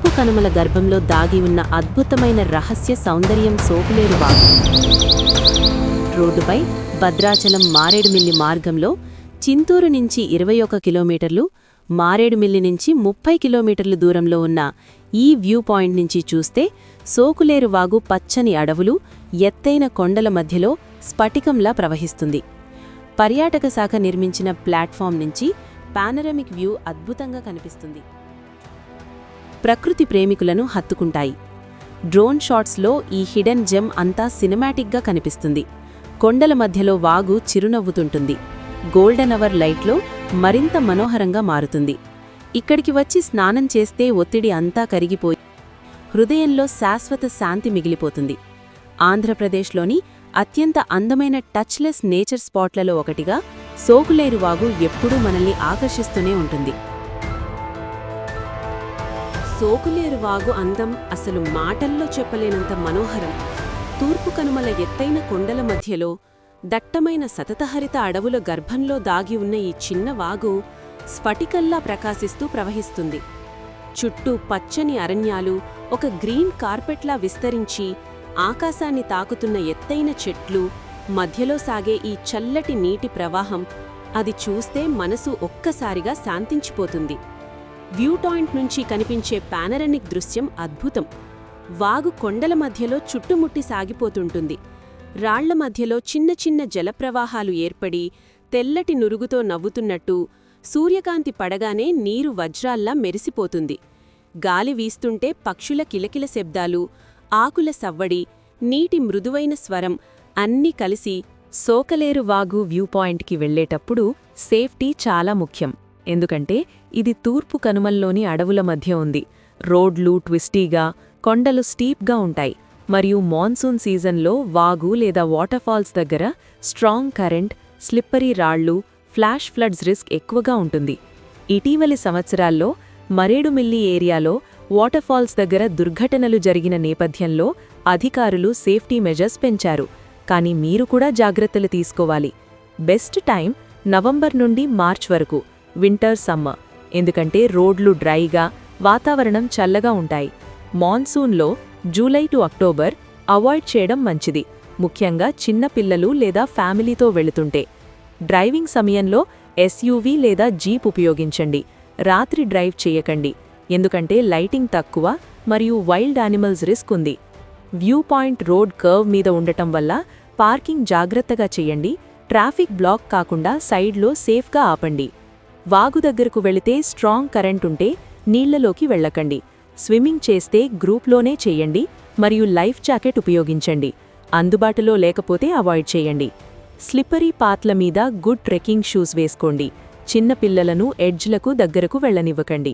తూర్పు కనుమల గర్భంలో దాగి ఉన్న అద్భుతమైన రహస్య సౌందర్యం సోకులేరు వాగు. రోడ్డుపై భద్రాచలం మారేడుమిల్లి మార్గంలో చింతూరు నుంచి 21 కిలోమీటర్లు, మారేడుమిల్లి నుంచి 30 కిలోమీటర్లు దూరంలో ఉన్న ఈ వ్యూ పాయింట్ నుంచి చూస్తే సోకులేరు వాగు పచ్చని అడవులు, ఎత్తైన కొండల మధ్యలో స్ఫటికంలా ప్రవహిస్తుంది. పర్యాటక శాఖ నిర్మించిన ప్లాట్ఫామ్ నుంచి పానరమిక్ వ్యూ అద్భుతంగా కనిపిస్తుంది. ప్రకృతి ప్రేమికులను హత్తుకుంటాయి. డ్రోన్ షాట్స్లో ఈ హిడెన్ జెమ్ అంతా సినిమాటిక్గా కనిపిస్తుంది. కొండల మధ్యలో వాగు చిరునవ్వుతుంటుంది. గోల్డెన్ అవర్ లైట్లో మరింత మనోహరంగా మారుతుంది. ఇక్కడికి వచ్చి స్నానం చేస్తే ఒత్తిడి అంతా కరిగిపోయి హృదయంలో శాశ్వత శాంతి మిగిలిపోతుంది. ఆంధ్రప్రదేశ్లోని అత్యంత అందమైన టచ్లెస్ నేచర్ స్పాట్లలో ఒకటిగా సోకులేరు వాగు ఎప్పుడూ మనల్ని ఆకర్షిస్తూనే ఉంటుంది. సోకులేరు వాగు అందం అసలు మాటల్లో చెప్పలేనంత మనోహరం. తూర్పు కనుమల ఎత్తైన కొండల మధ్యలో దట్టమైన సతతహరిత అడవుల గర్భంలో దాగి ఉన్న ఈ చిన్న వాగు స్ఫటికల్లా ప్రకాశిస్తూ ప్రవహిస్తుంది. చుట్టూ పచ్చని అరణ్యాలు ఒక గ్రీన్ కార్పెట్లా విస్తరించి ఆకాశాన్ని తాకుతున్న ఎత్తైన చెట్లు, మధ్యలో సాగే ఈ చల్లటి నీటి ప్రవాహం, అది చూస్తే మనసు ఒక్కసారిగా శాంతించిపోతుంది. వ్యూ పాయింట్ నుంచి కనిపించే పానరమిక్ దృశ్యం అద్భుతం. వాగు కొండల మధ్యలో చుట్టుముట్టి సాగిపోతుంటుంది. రాళ్ల మధ్యలో చిన్న చిన్న జలప్రవాహాలు ఏర్పడి తెల్లటి నురుగుతో నవ్వుతున్నట్టు సూర్యకాంతి పడగానే నీరు వజ్రాల్లా మెరిసిపోతుంది. గాలి వీస్తుంటే పక్షుల కిలకిల శబ్దాలు, ఆకుల సవ్వడి, నీటి మృదువైన స్వరం అన్నీ కలిసి సోకలేరు వాగు వ్యూ పాయింట్కి వెళ్లేటప్పుడు సేఫ్టీ చాలా ముఖ్యం. ఎందుకంటే ఇది తూర్పు కనుమల్లోని అడవుల మధ్య ఉంది. రోడ్లు ట్విస్టీగా, కొండలు స్టీప్గా ఉంటాయి. మరియు మాన్సూన్ సీజన్లో వాగు లేదా వాటర్ఫాల్స్ దగ్గర స్ట్రాంగ్ కరెంట్, స్లిప్పరీ రాళ్లు, ఫ్లాష్ ఫ్లడ్స్ రిస్క్ ఎక్కువగా ఉంటుంది. ఇటీవలి సంవత్సరాల్లో మరేడుమిల్లి ఏరియాలో వాటర్ఫాల్స్ దగ్గర దుర్ఘటనలు జరిగిన నేపథ్యంలో అధికారులు సేఫ్టీ మెజర్స్ పెంచారు. కానీ మీరు కూడా జాగ్రత్తలు తీసుకోవాలి. బెస్ట్ టైం నవంబర్ నుండి మార్చ్ వరకు, వింటర్ సమ్మర్. ఎందుకంటే రోడ్లు డ్రైగా, వాతావరణం చల్లగా ఉంటాయి. మాన్సూన్లో జూలై టు అక్టోబర్ అవాయిడ్ చేయడం మంచిది, ముఖ్యంగా చిన్న పిల్లలు లేదా ఫ్యామిలీతో వెళుతుంటే. డ్రైవింగ్ సమయంలో ఎస్యూవీ లేదా జీప్ ఉపయోగించండి. రాత్రి డ్రైవ్ చేయకండి, ఎందుకంటే లైటింగ్ తక్కువ మరియు వైల్డ్ యానిమల్స్ రిస్క్ ఉంది. వ్యూ పాయింట్ రోడ్ కర్వ్ మీద ఉండటం వల్ల పార్కింగ్ జాగ్రత్తగా చేయండి. ట్రాఫిక్ బ్లాక్ కాకుండా సైడ్లో సేఫ్గా ఆపండి. వాగు దగ్గరకు వెళితే స్ట్రాంగ్ కరెంట్ ఉంటే నీళ్లలోకి వెళ్ళకండి. స్విమ్మింగ్ చేస్తే గ్రూప్లోనే చేయండి మరియు లైఫ్ జాకెట్ ఉపయోగించండి. అందుబాటులో లేకపోతే అవాయిడ్ చేయండి. స్లిప్పరీ పాత్ల మీద గుడ్ ట్రెక్కింగ్ షూస్ వేసుకోండి. చిన్న పిల్లలను ఎడ్జ్లకు దగ్గరకు వెళ్లనివ్వకండి.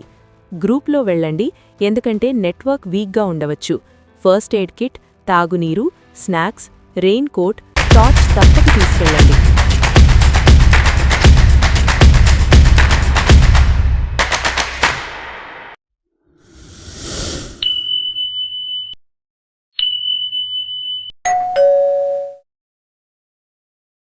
గ్రూప్లో వెళ్ళండి, ఎందుకంటే నెట్వర్క్ వీక్గా ఉండవచ్చు. ఫస్ట్ ఎయిడ్ కిట్, తాగునీరు, స్నాక్స్, రెయిన్ కోట్, టార్చ్ తప్పక తీసుకెళ్ళండి.